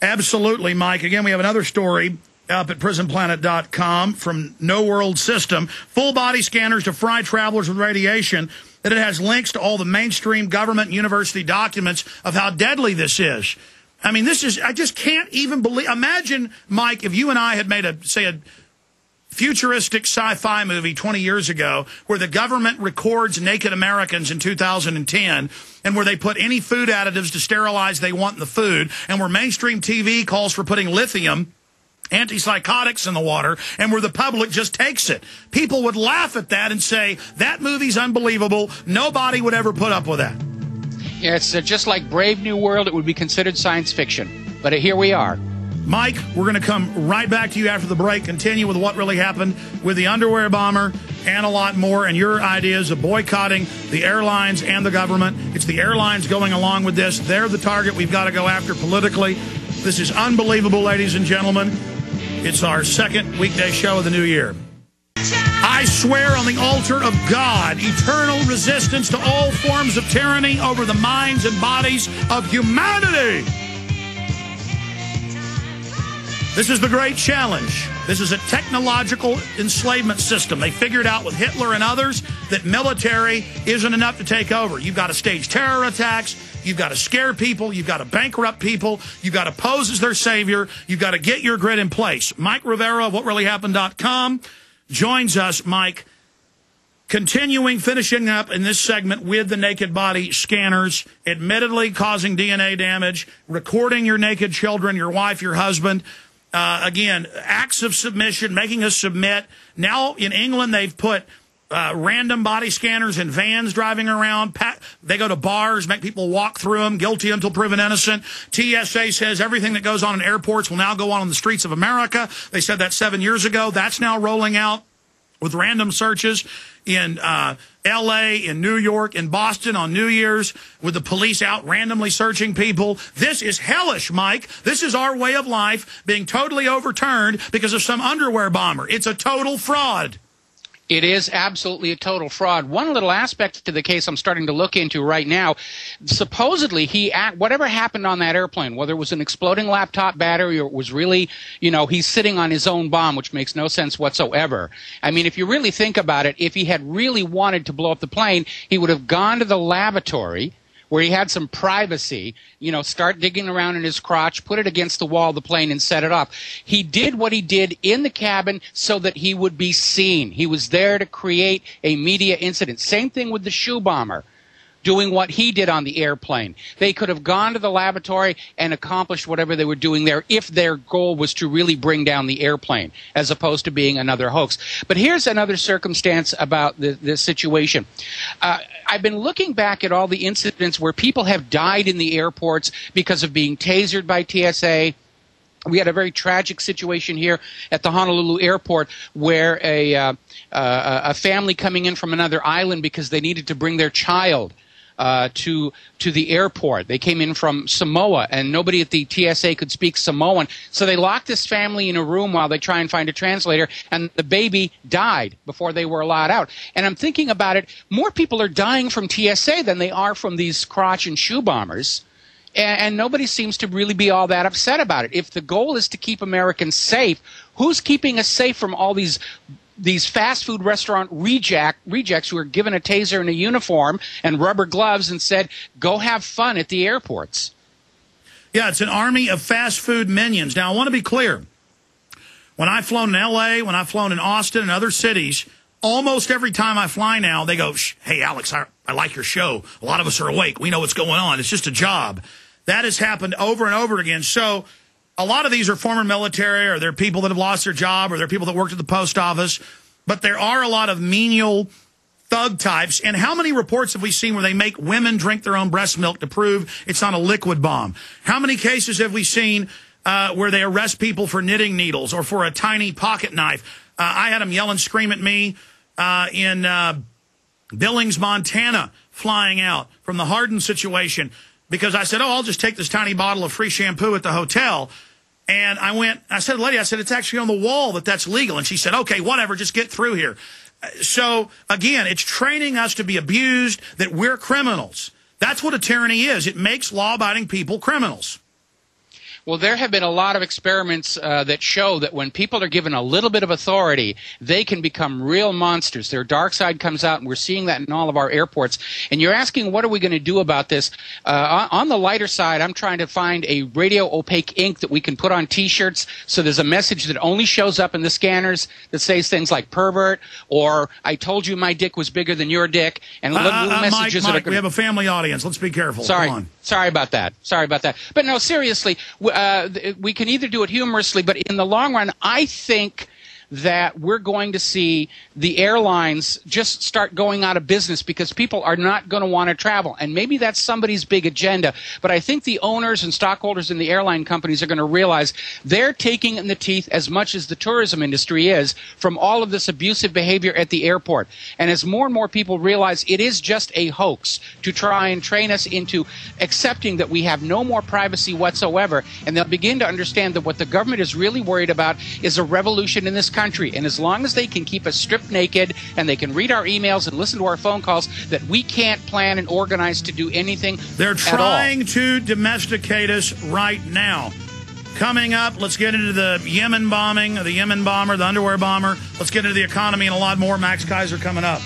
Absolutely, Mike. Again, we have another story up at prisonplanet.com from No World System. Full body scanners to fry travelers with radiation. That it has links to all the mainstream government and university documents of how deadly this is. I mean, this is, I just can't even believe. Imagine, Mike, if you and I had made a futuristic sci-fi movie 20 years ago where the government records naked Americans in 2010 and where they put any food additives to sterilize they want in the food, and where mainstream TV calls for putting lithium, antipsychotics in the water, and where the public just takes it. People would laugh at that and say, that movie's unbelievable. Nobody would ever put up with that. Yeah, it's just like Brave New World. It would be considered science fiction. But here we are. Mike, we're going to come right back to you after the break, continue with what really happened with the underwear bomber and a lot more, and your ideas of boycotting the airlines and the government. It's the airlines going along with this. They're the target we've got to go after politically. This is unbelievable, ladies and gentlemen. It's our second weekday show of the new year. I swear on the altar of God, eternal resistance to all forms of tyranny over the minds and bodies of humanity. This is the great challenge. This is a technological enslavement system. They figured out with Hitler and others that military isn't enough to take over. You've got to stage terror attacks. You've got to scare people. You've got to bankrupt people. You've got to pose as their savior. You've got to get your grid in place. Mike Rivera of WhatReallyHappened.com joins us, Mike, finishing up in this segment with the naked body scanners, admittedly causing DNA damage, recording your naked children, your wife, your husband. Again, acts of submission, making us submit. Now in England, they've put random body scanners in vans driving around. They go to bars, make people walk through them, guilty until proven innocent. TSA says everything that goes on in airports will now go on the streets of America. They said that 7 years ago. That's now rolling out with random searches in L.A., in New York, in Boston on New Year's, with the police out randomly searching people. This is hellish, Mike. This is our way of life being totally overturned because of some underwear bomber. It's a total fraud. It is absolutely a total fraud. One little aspect to the case I'm starting to look into right now, supposedly whatever happened on that airplane, whether it was an exploding laptop battery or it was really, he's sitting on his own bomb, which makes no sense whatsoever. I mean, if you really think about it, if he had really wanted to blow up the plane, he would have gone to the lavatory where he had some privacy, start digging around in his crotch, put it against the wall of the plane and set it up. He did what he did in the cabin so that he would be seen. He was there to create a media incident. Same thing with the shoe bomber, doing what he did on the airplane. They could have gone to the lavatory and accomplished whatever they were doing there if their goal was to really bring down the airplane, as opposed to being another hoax. But here's another circumstance about this situation. I've been looking back at all the incidents where people have died in the airports because of being tasered by TSA. We had a very tragic situation here at the Honolulu airport where a family coming in from another island because they needed to bring their child to the airport. They came in from Samoa, and nobody at the TSA could speak Samoan. So they locked this family in a room while they try and find a translator, and the baby died before they were allowed out. And I'm thinking about it, more people are dying from TSA than they are from these crotch and shoe bombers. And nobody seems to really be all that upset about it. If the goal is to keep Americans safe, who's keeping us safe from all these fast food restaurant rejects who are given a taser and a uniform and rubber gloves and said, go have fun at the airports? Yeah, it's an army of fast food minions. Now, I want to be clear. When I've flown in L.A., when I've flown in Austin and other cities, almost every time I fly now, they go, hey, Alex, I like your show. A lot of us are awake. We know what's going on. It's just a job. That has happened over and over again. So a lot of these are former military, or they're people that have lost their job, or they're people that worked at the post office. But there are a lot of menial thug types. And how many reports have we seen where they make women drink their own breast milk to prove it's not a liquid bomb? How many cases have we seen where they arrest people for knitting needles or for a tiny pocket knife? I had them yell and scream at me in Billings, Montana, flying out from the Hardin situation because I said, I'll just take this tiny bottle of free shampoo at the hotel. And I said, lady, it's actually on the wall that's legal. And she said, okay, whatever, just get through here. So, again, it's training us to be abused, that we're criminals. That's what a tyranny is. It makes law-abiding people criminals. Well, there have been a lot of experiments that show that when people are given a little bit of authority, they can become real monsters. Their dark side comes out, and we're seeing that in all of our airports. And you're asking, what are we going to do about this? On the lighter side, I'm trying to find a radio opaque ink that we can put on T-shirts so there's a message that only shows up in the scanners that says things like pervert or I told you my dick was bigger than your dick, and little messages Mike, that are we have a family audience. Let's be careful. Sorry. Come on. Sorry about that. But no, seriously, we can either do it humorously, but in the long run, I think that we're going to see the airlines just start going out of business because people are not going to want to travel. And maybe that's somebody's big agenda. But I think the owners and stockholders in the airline companies are going to realize they're taking in the teeth as much as the tourism industry is from all of this abusive behavior at the airport. And as more and more people realize it is just a hoax to try and train us into accepting that we have no more privacy whatsoever, and they'll begin to understand that what the government is really worried about is a revolution in this country. And as long as they can keep us stripped naked and they can read our emails and listen to our phone calls, that we can't plan and organize to do anything They're trying at all. to domesticate us right now. Coming up, let's get into the Yemen bombing, the Yemen bomber, the underwear bomber. Let's get into the economy and a lot more. Max Kaiser coming up.